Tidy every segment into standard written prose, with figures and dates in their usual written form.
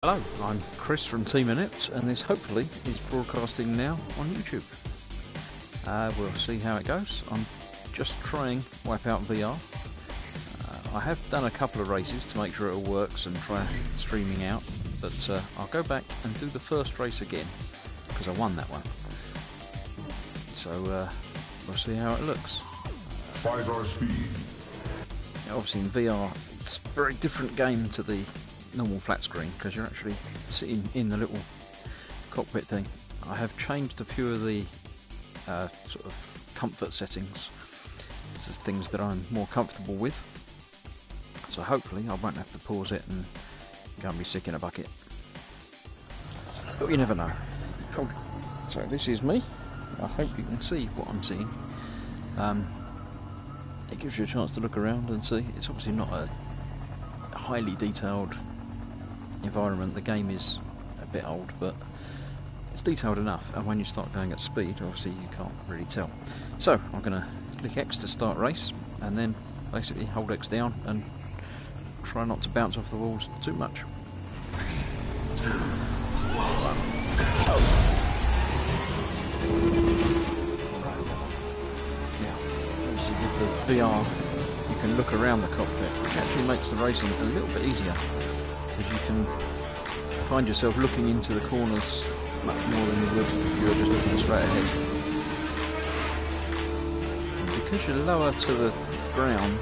Hello, I'm Chris from Team Inept, and this hopefully is broadcasting now on YouTube. We'll see how it goes. I'm just trying Wipeout VR. I have done a couple of races to make sure it all works and try streaming out, but I'll go back and do the first race again, because I won that one. So we'll see how it looks. 5-hour speed. Obviously in VR, it's a very different game to the normal flat screen because you're actually sitting in the little cockpit thing. I have changed a few of the sort of comfort settings to things that I'm more comfortable with, so hopefully I won't have to pause it and go and be sick in a bucket, but you never know. Cool. So this is me. I hope you can see what I'm seeing. It gives you a chance to look around and see. It's obviously not a highly detailed environment. The game is a bit old, but it's detailed enough, and when you start going at speed, obviously you can't really tell. So I'm going to click X to start race, and then basically hold X down and try not to bounce off the walls too much. Now, obviously with the VR you can look around the cockpit, which actually makes the racing a little bit easier, because you can find yourself looking into the corners much more than you would if you were just looking straight ahead. And because you're lower to the ground,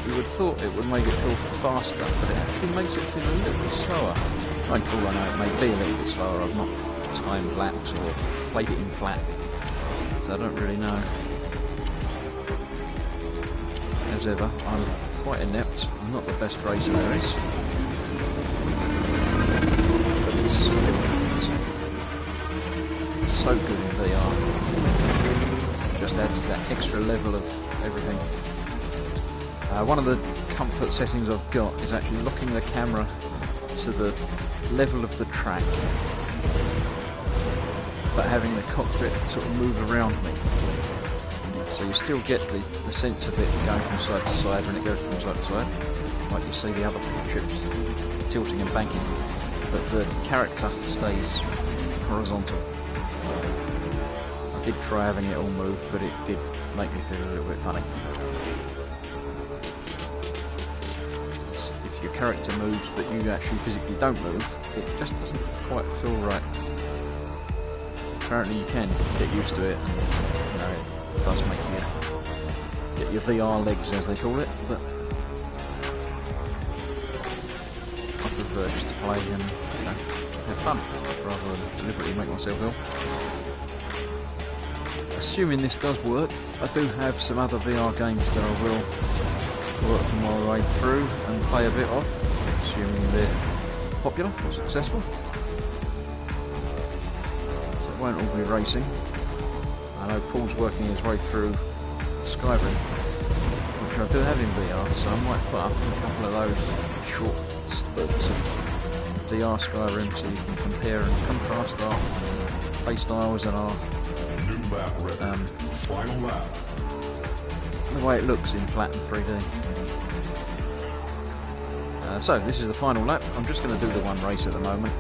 you would have thought it would make it feel faster, but it actually makes it feel a little bit slower. I know it may be a little bit slower. I've not timed laps or played it in flat, so I don't really know. As ever, I'm quite inept. I'm not the best racer there is. But it's so good in VR. It just adds that extra level of everything. One of the comfort settings I've got is actually locking the camera to the level of the track, but having the cockpit sort of move around me. So you still get the sense of it going from side to side when it goes from side to side, like you see the other ships tilting and banking, but the character stays horizontal. I did try having it all move, but it did make me feel a little bit funny. If your character moves but you actually physically don't move, it just doesn't quite feel right. Apparently you can get used to it, and you know, it does make you get your VR legs, as they call it, but I prefer just to play and have fun rather than deliberately make myself ill. Assuming this does work, I do have some other VR games that I will work my way through and play a bit of, assuming they're popular or successful. So it won't all be racing. I know Paul's working his way through Skyrim, which I do have in VR, so I might put up a couple of those short spurts of VR Skyrim so you can compare and contrast our playstyles and our Final lap. the way it looks in flat and 3D. So this is the final lap. I'm just going to do the one race at the moment,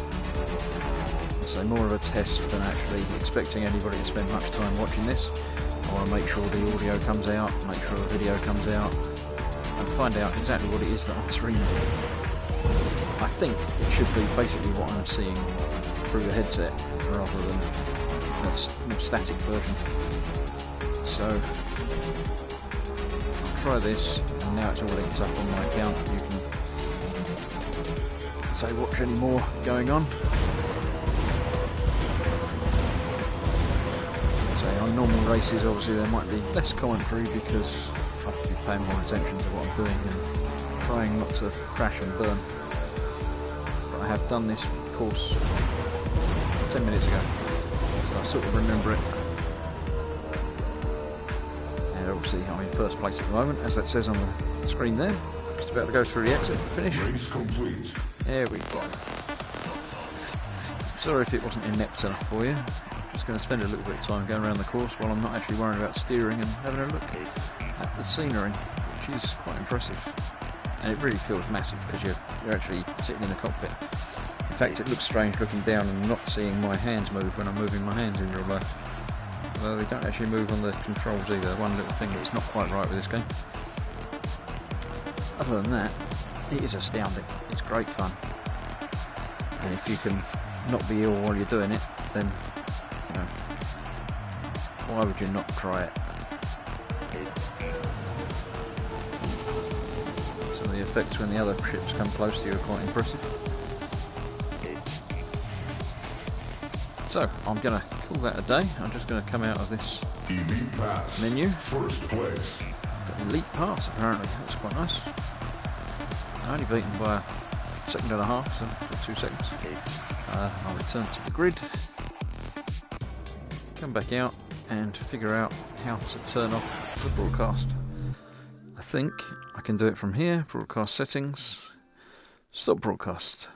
so more of a test than actually expecting anybody to spend much time watching this. I want to make sure the audio comes out, make sure the video comes out, and find out exactly what it is that I'm streaming. I think it should be basically what I'm seeing through the headset rather than a more static version. So I'll try this, and now it's all linked up on my account. You can say watch any more going on. So on normal races, obviously there might be less commentary because I have to be paying more attention to what I'm doing and trying not to crash and burn. But I have done this course 10 minutes ago, so I sort of remember it. And obviously I'm in first place at the moment, as that says on the screen there. Just about to go through the exit and finish. Race complete. There we go. Sorry if it wasn't inept enough for you. I'm just going to spend a little bit of time going around the course while I'm not actually worrying about steering and having a look at the scenery, which is quite impressive. And it really feels massive because you're actually sitting in the cockpit. fact, it looks strange looking down and not seeing my hands move when I'm moving my hands in real life. Although they don't actually move on the controls either. One little thing that's not quite right with this game. Other than that, it is astounding. It's great fun. And if you can not be ill while you're doing it, then, you know, why would you not try it? Some of the effects when the other ships come close to you are quite impressive. So, I'm going to call that a day. I'm just going to come out of this Elite Pass. menu. First place. Elite Pass, apparently. That's quite nice. I'm only beaten by a second and a half, so 2 seconds. I'll return to the grid, come back out and figure out how to turn off the broadcast. I think I can do it from here, broadcast settings, stop broadcast.